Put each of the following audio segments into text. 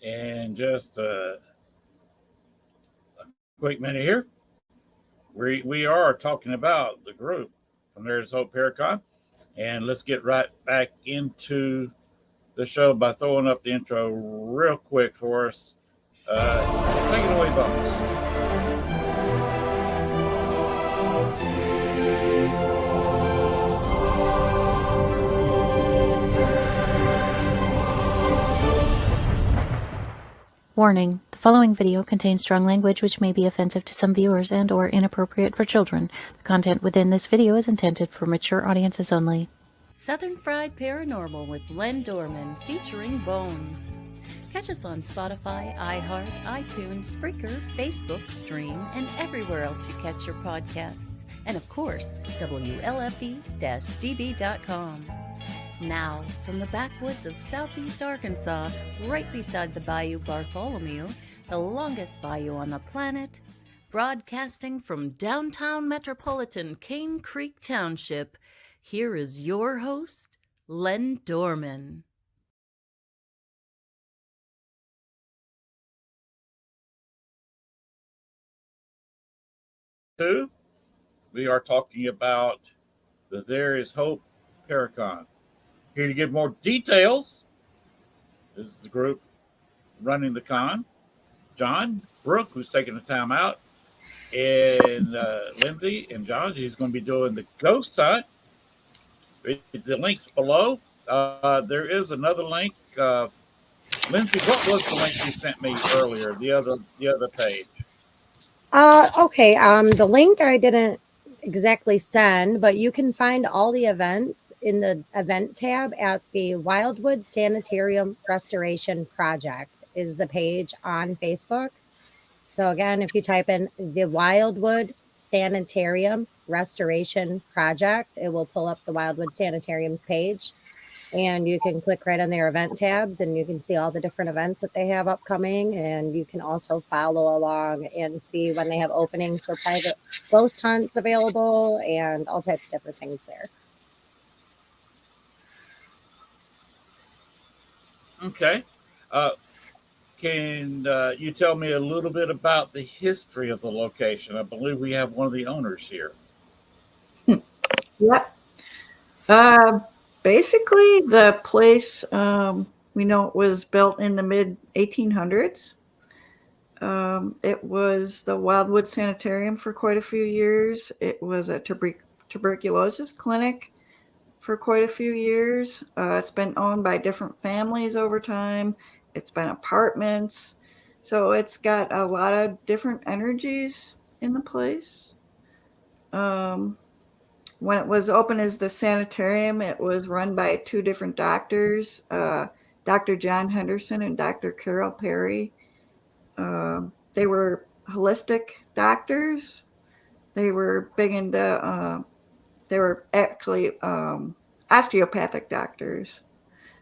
And just quick minute here. We are talking about the group from There's Hope Paracon. And let's get right back into the show by throwing up the intro real quick for us. Take it away, Bones. Warning: the following video contains strong language which may be offensive to some viewers and or inappropriate for children. The content within this video is intended for mature audiences only. Southern Fried Paranormal with Len Dorman featuring Bones. Catch us on Spotify, iHeart, iTunes, Spreaker, Facebook, Stream, and everywhere else you catch your podcasts. And of course, WLFE-DB.com. Now, from the backwoods of southeast Arkansas, right beside the Bayou Bartholomew, the longest bayou on the planet, broadcasting from downtown metropolitan Cane Creek Township, here is your host, Len Dorman. We are talking about the There Is Hope Paracon. Here to give more details is the group running the con. John Brooke, who's taking the time out, and Lindsay and John, he's going to be doing the ghost hunt. The link's below. There is another link. Lindsay, what was the link you sent me earlier? The other page. Okay. The link I didn't exactly send, but you can find all the events in the event tab at the Wildwood Sanitarium Restoration Project is the page on Facebook. So again, if you type in the Wildwood Sanitarium Restoration Project, it will pull up the Wildwood Sanitarium's page, and you can click right on their event tabs and you can see all the different events that they have upcoming. And you can also follow along and see when they have openings for private ghost hunts available and all types of different things there. Okay. Can you tell me a little bit about the history of the location? I believe we have one of the owners here. Yep. Basically, the place, we know it was built in the mid-1800s. It was the Wildwood Sanitarium for quite a few years. It was a tuberculosis clinic for quite a few years. It's been owned by different families over time. It's been apartments. So it's got a lot of different energies in the place. When it was open as the sanitarium, it was run by two different doctors, Dr. John Henderson and Dr. Carol Perry. They were holistic doctors. They were big into, they were actually osteopathic doctors,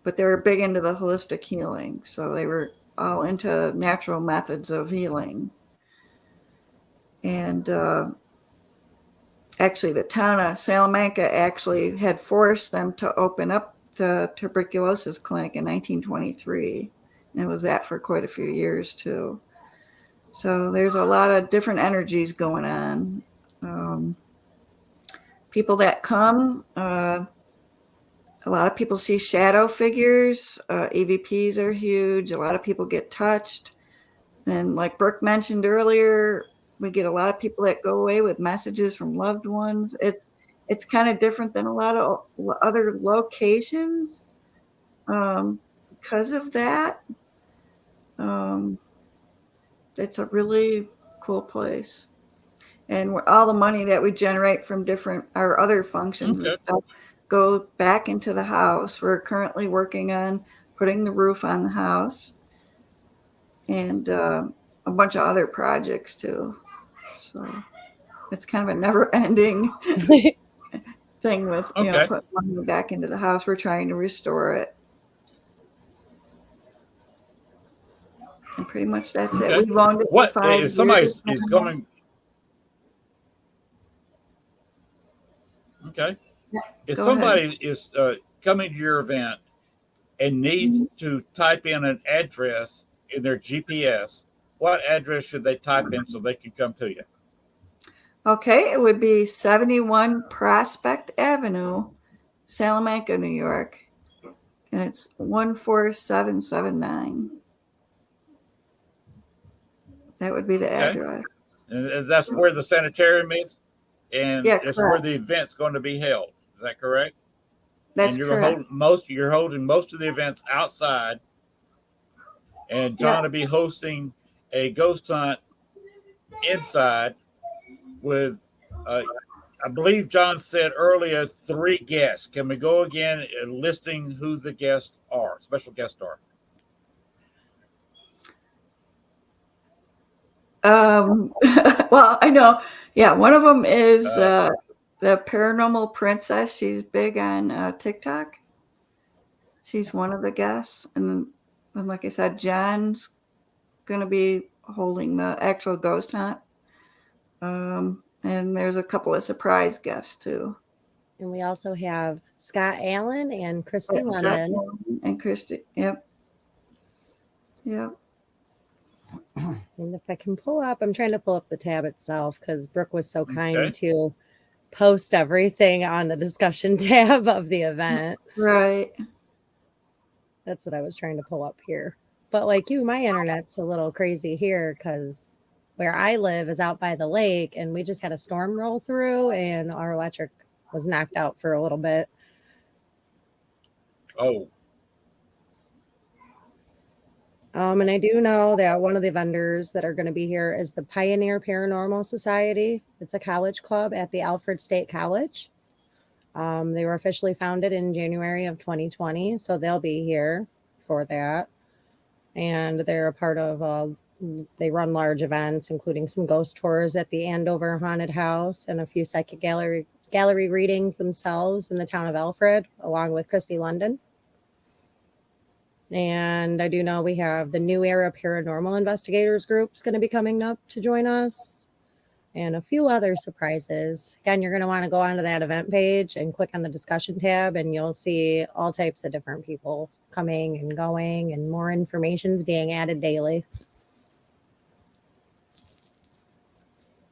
but they were big into the holistic healing. So they were all into natural methods of healing. And actually, the town of Salamanca actually had forced them to open up the tuberculosis clinic in 1923. And it was that for quite a few years, too. So there's a lot of different energies going on. People that come, a lot of people see shadow figures. EVPs are huge. A lot of people get touched. And like Brooke mentioned earlier, we get a lot of people that go away with messages from loved ones. It's kind of different than a lot of other locations because of that. It's a really cool place. And all the money that we generate from our other functions and stuff go back into the house. We're currently working on putting the roof on the house and a bunch of other projects too. So it's kind of a never-ending thing with putting money back into the house. We're trying to restore it, and pretty much that's it. We've owned it for 5 years. Somebody is coming. Okay. Yeah, if somebody is coming to your event and needs to type in an address in their GPS, what address should they type in so they can come to you? Okay, it would be 71 Prospect Avenue, Salamanca, New York, and it's 14779. That would be the address. And that's where the sanitarium is, and Yeah, it's where correct. the event's going to be held. Is that correct? That's And correct. you're holding most of the events outside, and John Yeah. will be hosting a ghost hunt inside with I believe John said earlier 3 guests. Can we go again listing who the guests are, special guests are? Well, I know. Yeah, one of them is the Paranormal Princess. She's big on TikTok. She's one of the guests. And like I said, John's going to be holding the actual ghost hunt. And there's a couple of surprise guests too. And we also have Scott Allen and Christy London. And Christy, yep. And if I can pull up, I'm trying to pull up the tab itself because Brooke was so kind to post everything on the discussion tab of the event. Right. That's what I was trying to pull up here. But like you, my internet's a little crazy here because where I live is out by the lake, and we just had a storm roll through, and our electric was knocked out for a little bit. Oh. And I do know that one of the vendors that are going to be here is the Pioneer Paranormal Society. It's a college club at the Alfred State College. They were officially founded in January of 2020, so they'll be here for that. And they're a part of, they run large events, including some ghost tours at the Andover Haunted House and a few psychic gallery readings themselves in the town of Alfred, along with Christy London. And I do know we have the New Era Paranormal Investigators Group's going to be coming up to join us, and a few other surprises. Again, you're going to want to go onto that event page and click on the discussion tab, and you'll see all types of different people coming and going, and more information is being added daily.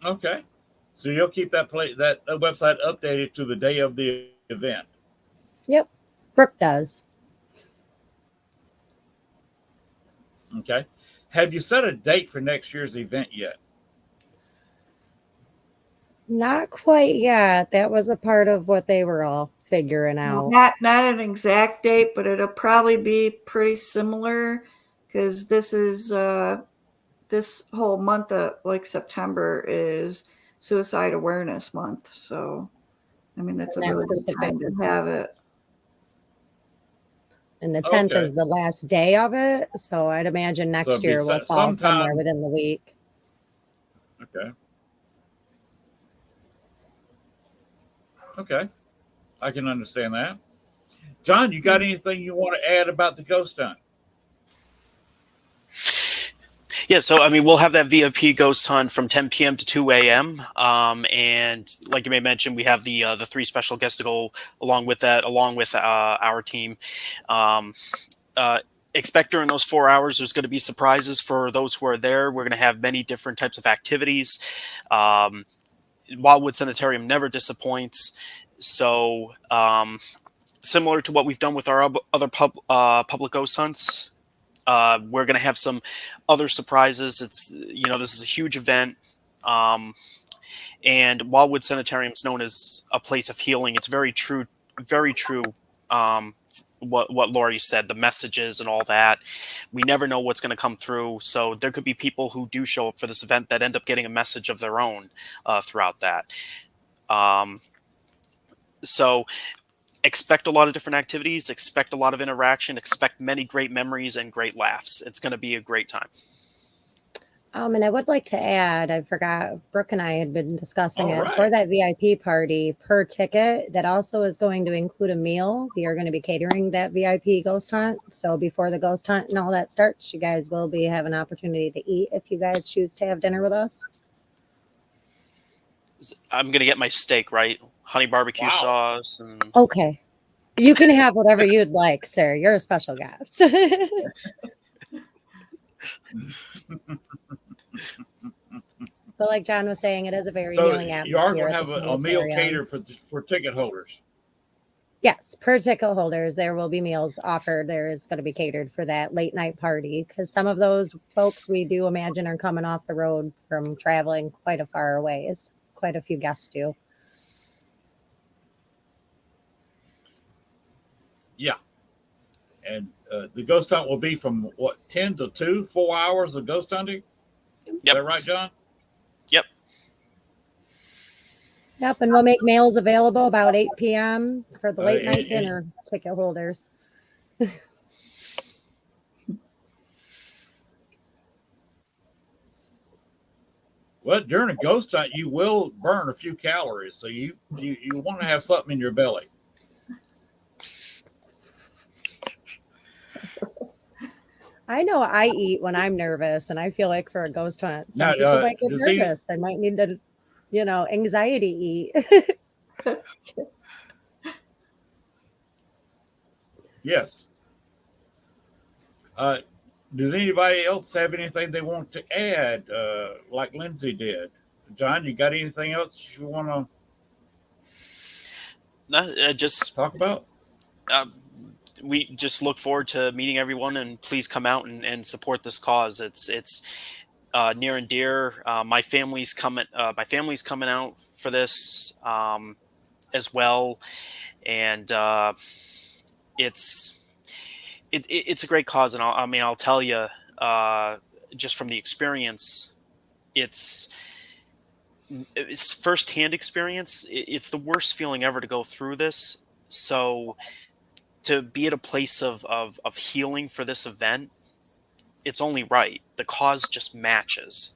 Okay. So you'll keep that website updated to the day of the event. Yep. Brooke does. Okay. Have you set a date for next year's event yet? Not quite yet. That was a part of what they were all figuring out. Not an exact date, but it'll probably be pretty similar because this is this whole month of like September is Suicide Awareness Month. So, I mean, that's a really good time to have it. And the 10th is the last day of it. So I'd imagine next year will fall somewhere within the week. Okay. Okay. I can understand that. John, you got anything you want to add about the ghost hunt? Yeah, so I mean, we'll have that VIP ghost hunt from 10 p.m. to 2 a.m. And like you may mention, we have the 3 special guests to go along with that, along with our team. Expect during those 4 hours, there's going to be surprises for those who are there. We're going to have many different types of activities. Wildwood Sanitarium never disappoints. So similar to what we've done with our other public ghost hunts, we're going to have some other surprises. It's, this is a huge event. And Wildwood Sanitarium is known as a place of healing. It's very true. What Lori said, the messages and all that. We never know what's going to come through. So there could be people who do show up for this event that end up getting a message of their own throughout that. So expect a lot of different activities, expect a lot of interaction, expect many great memories and great laughs. It's going to be a great time. And I would like to add, I forgot, Brooke and I had been discussing it for that VIP party per ticket. That also is going to include a meal. We are going to be catering that VIP ghost hunt. So before the ghost hunt and all that starts, you guys will have an opportunity to eat if you guys choose to have dinner with us. I'm going to get my steak, right? Honey barbecue sauce. And... Okay. You can have whatever you'd like, sir. You're a special guest. But like John was saying, it is a very So healing you are atmosphere going to at the have a meal sanitarium. catered for ticket holders. Yes, per ticket holders, there will be meals offered. There is going to be catered for that late night party because some of those folks we do imagine are coming off the road from traveling quite a far ways. Quite a few guests do. Yeah. And the ghost hunt will be from what, 10 to 2, 4 hours of ghost hunting? Is Yep. that right, John? Yep. Yep, and we'll make meals available about 8 p.m. for the late night And dinner ticket holders. well, during a ghost hunt, you will burn a few calories, so you want to have something in your belly. I know I eat when I'm nervous, and I feel like for a ghost hunt, some Now, people might get does he? nervous. They might need to, anxiety eat. Yes. Does anybody else have anything they want to add, like Lindsay did? John, you got anything else you want to No, just talk about? we just look forward to meeting everyone, and please come out and support this cause. It's near and dear. My family's coming. My family's coming out for this as well, and it's it's a great cause. And I'll tell you, just from the experience, it's it's firsthand experience. It's the worst feeling ever to go through this. So to be at a place of healing for this event, it's only right. The cause just matches.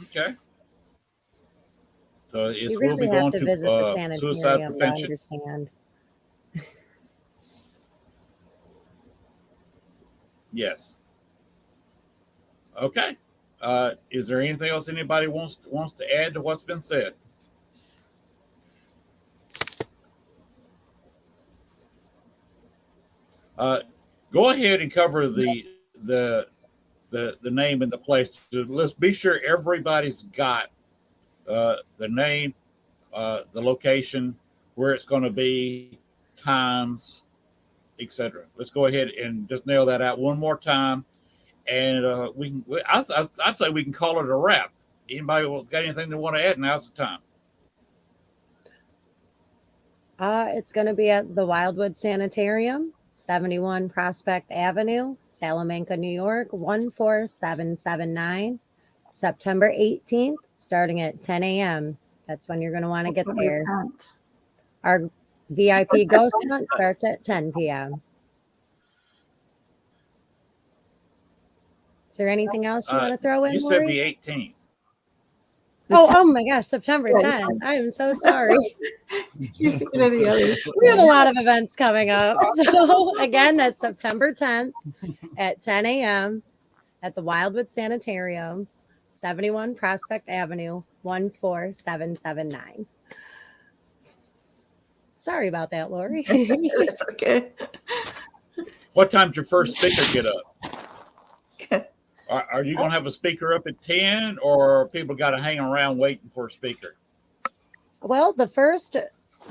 Okay. So You we'll be really have going to to visit the suicide sanitarium to prevention. understand. Yes. Okay. Is there anything else anybody wants to add to what's been said? Go ahead and cover the name and the place. Let's be sure everybody's got the name, the location, where it's going to be, times, etc. Let's go ahead and just nail that out one more time, and we can. I'd say we can call it a wrap. Anybody got anything they want to add? Now's the time. It's going to be at the Wildwood Sanitarium, 71 Prospect Avenue, Salamanca, New York, 14779, September 18th, starting at 10 a.m. That's when you're going to want to get there. Our VIP ghost hunt starts at 10 p.m. Is there anything else you want to throw in, You said Lori? the 18th. Oh my gosh, September 10th. I am so sorry. You're thinking of the other. We have a lot of events coming up. So again, that's September 10th at 10 a.m. at the Wildwood Sanitarium, 71 Prospect Avenue, 14779. Sorry about that, Lori. It's okay. What time's your first speaker get up? Are you going to have a speaker up at 10, or people got to hang around waiting for a speaker? Well, the first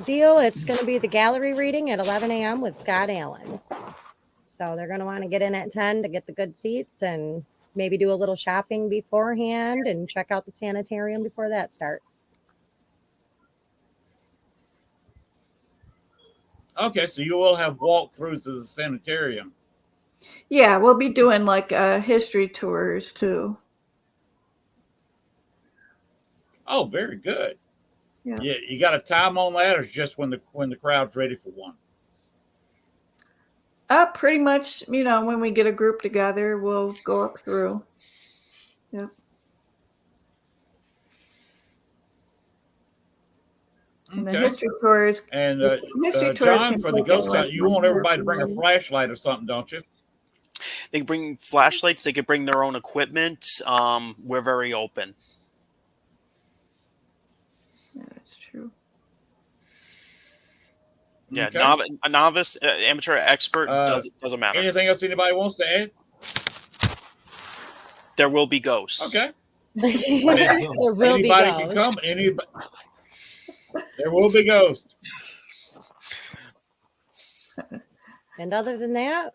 deal, it's going to be the gallery reading at 11 a.m. with Scott Allen. So they're going to want to get in at 10 to get the good seats and maybe do a little shopping beforehand and check out the sanitarium before that starts. Okay, so you will have walkthroughs of the sanitarium. Yeah, we'll be doing like history tours too. Oh, very good. Yeah. You got a time on that, or it's just when the crowd's ready for one? Pretty much, when we get a group together, we'll go up through. Yep. And the history tours. And history tours John, for the ghost hunt, you want everybody to bring a flashlight or something, don't you? They can bring flashlights. They could bring their own equipment. We're very open. Yeah, that's true. Yeah, Okay. a novice, amateur, expert doesn't matter. Anything else anybody wants to add? There will be ghosts. Okay. There will be Anybody can ghosts. come. There will be ghosts. And other than that,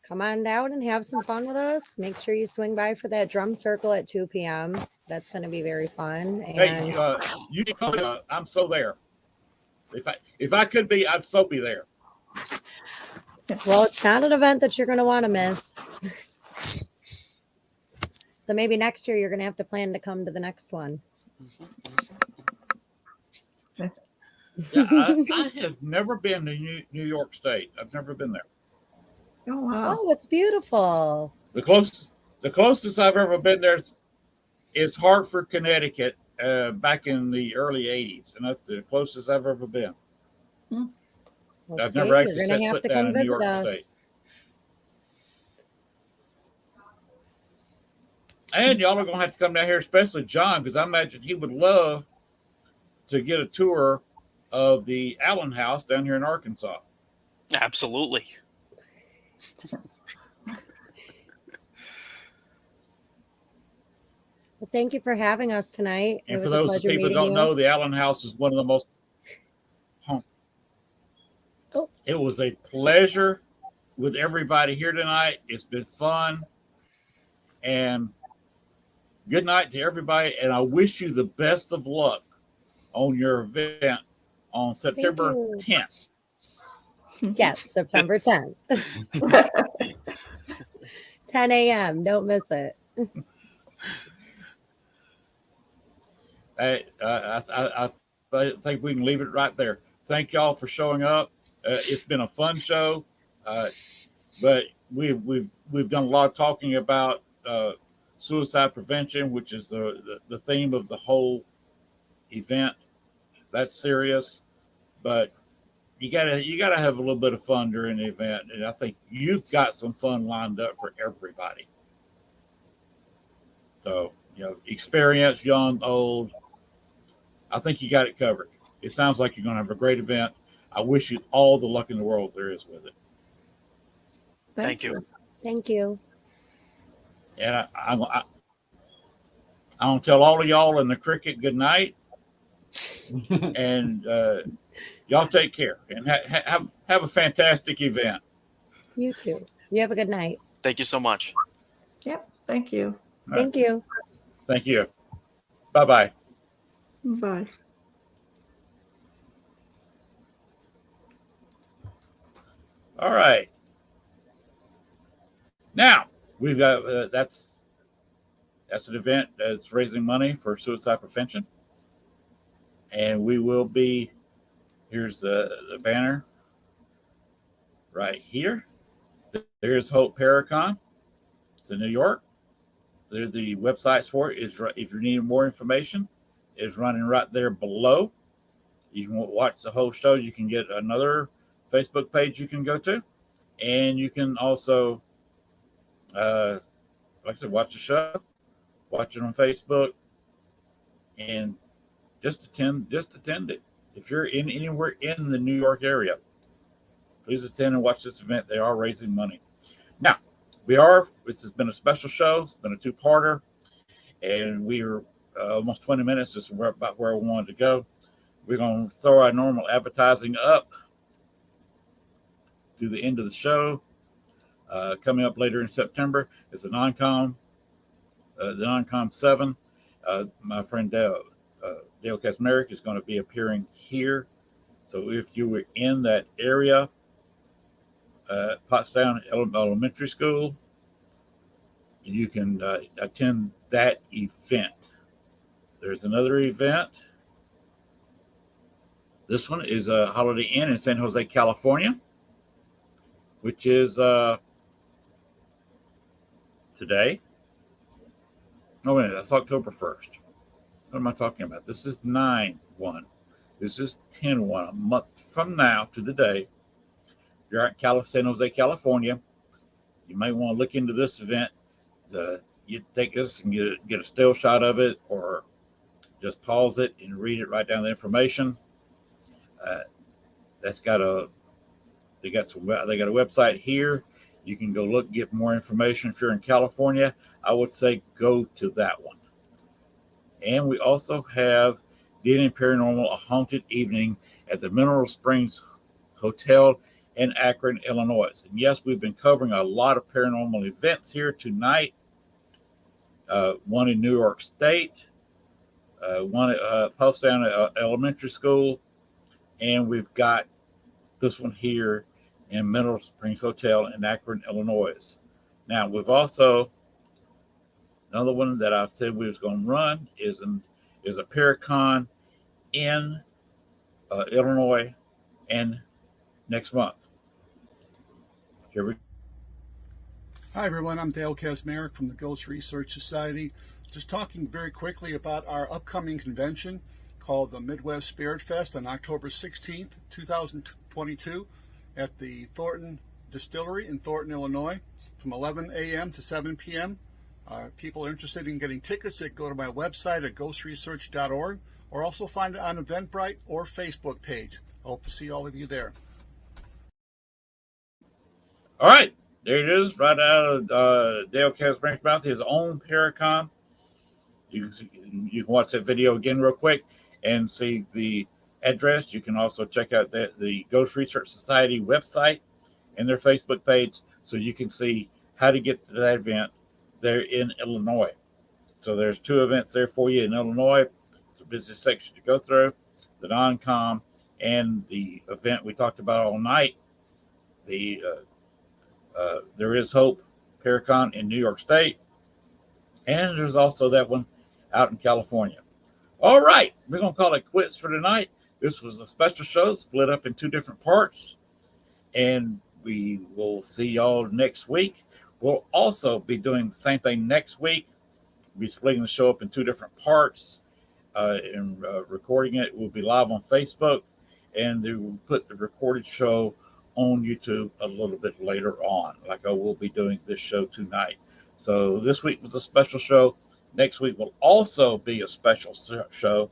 come on down and have some fun with us. Make sure you swing by for that drum circle at 2 p.m. That's going to be very fun. And Hey, you can call me. I'm so there. If I could be, I'd so be there. well, it's not an event that you're going to want to miss. So maybe next year you're going to have to plan to come to the next one. Yeah, I have never been to New York State. I've never been there. Oh wow! Oh, it's beautiful. The closest I've ever been there is Hartford, Connecticut, back in the early '80s, and that's the closest I've ever been. Well, I've see, never actually you're set gonna have foot to down come in New visit York us. State. And y'all are going to have to come down here, especially John, because I imagine he would love to get a tour of the Allen House down here in Arkansas. Absolutely. Well, thank you for having us tonight. And for those people who don't know, the Allen House is one of the most. It was a pleasure with everybody here tonight. It's been fun. And good night to everybody. And I wish you the best of luck on your event on September 10th. Yes, September 10th. 10 a.m. Don't miss it. I think we can leave it right there. Thank y'all for showing up. It's been a fun show, but we've done a lot of talking about suicide prevention, which is the theme of the whole event. That's serious, but you gotta have a little bit of fun during the event, and I think you've got some fun lined up for everybody. So experience, young, old. I think you got it covered. It sounds like you're going to have a great event. I wish you all the luck in the world there is with it. Thank you. Thank you. And I'm going to tell all of y'all in the cricket good night. And y'all take care and have a fantastic event. You too. You have a good night. Thank you so much. Yep. Thank you. Thank you. Thank you. Bye-bye. Bye. All right. Now we've got that's an event that's raising money for suicide prevention, and we will be. Here's the banner right here. There's Hope Paracon. It's in New York. There, the websites for it is. If you need more information, is running right there below. You can watch the whole show. You can get another Facebook page you can go to, and you can also, like I said, watch the show, watch it on Facebook, and just attend it. If you're anywhere in the New York area, please attend and watch this event. They are raising money. Now, this has been a special show. It's been a two-parter, and we are almost 20 minutes. This is about where we wanted to go. We're going to throw our normal advertising up to the end of the show. Coming up later in September is the Non-Com 7. My friend Dale Kasmerick is going to be appearing here. So if you were in that area, Pottstown Elementary School, you can attend that event. There's another event. This one is a Holiday Inn in San Jose, California, which is today. Oh, wait, that's October 1st. What am I talking about? This is 9/1. This is 10/1, a month from now to the day. You're at San Jose, California. You may want to look into this event. You take this and get a still shot of it, or just pause it and read it, write down the information. that's got a they got a website here. You can go look, get more information. If you're in California, I would say go to that one. And we also have Dealing Paranormal, a haunted evening at the Mineral Springs Hotel in Akron, Illinois. And yes, we've been covering a lot of paranormal events here tonight. One in New York State, one at Pottstown Elementary School, and we've got this one here in Mineral Springs Hotel in Akron, Illinois. Now, we've also, another one that I said we was going to run is a Paracon in Illinois, and next month. Here we go. Hi everyone, I'm Dale Kazmarek from the Ghost Research Society. Just talking very quickly about our upcoming convention called the Midwest Spirit Fest on October 16th, 2022 at the Thornton Distillery in Thornton, Illinois from 11 a.m. to 7 p.m. People are interested in getting tickets, they go to my website at ghostresearch.org or also find it on Eventbrite or Facebook page. I hope to see all of you there. All right, there it is, right out of Dale Kazmarek's mouth, his own Paracon. You can watch that video again real quick and see the address. You can also check out the Ghost Research Society website and their Facebook page so you can see how to get to that event there in Illinois. So there's 2 events there for you in Illinois. It's a business section to go through, the non-com and the event we talked about all night. The There Is Hope Paracon in New York State. And there's also that one out in California. All right, we're going to call it quits for tonight. This was a special show split up in 2 different parts. And we will see y'all next week. We'll also be doing the same thing next week. We'll be splitting the show up in 2 different parts and recording it. We'll be live on Facebook. And they will put the recorded show on YouTube a little bit later on, like I will be doing this show tonight. So this week was a special show. Next week will also be a special show.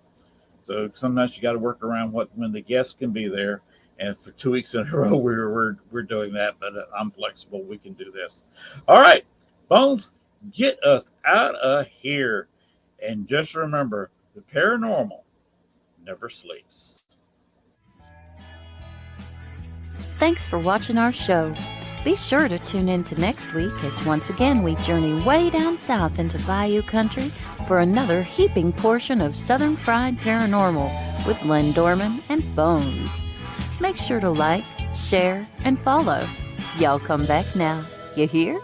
So sometimes you got to work around when the guests can be there. And for 2 weeks in a row, we're doing that. But I'm flexible. We can do this. All right, Bones, get us out of here. And just remember, the paranormal never sleeps. Thanks for watching our show. Be sure to tune in to next week as once again we journey way down south into Bayou Country for another heaping portion of Southern Fried Paranormal with Len Dorman and Bones. Make sure to like, share, and follow. Y'all come back now. You hear?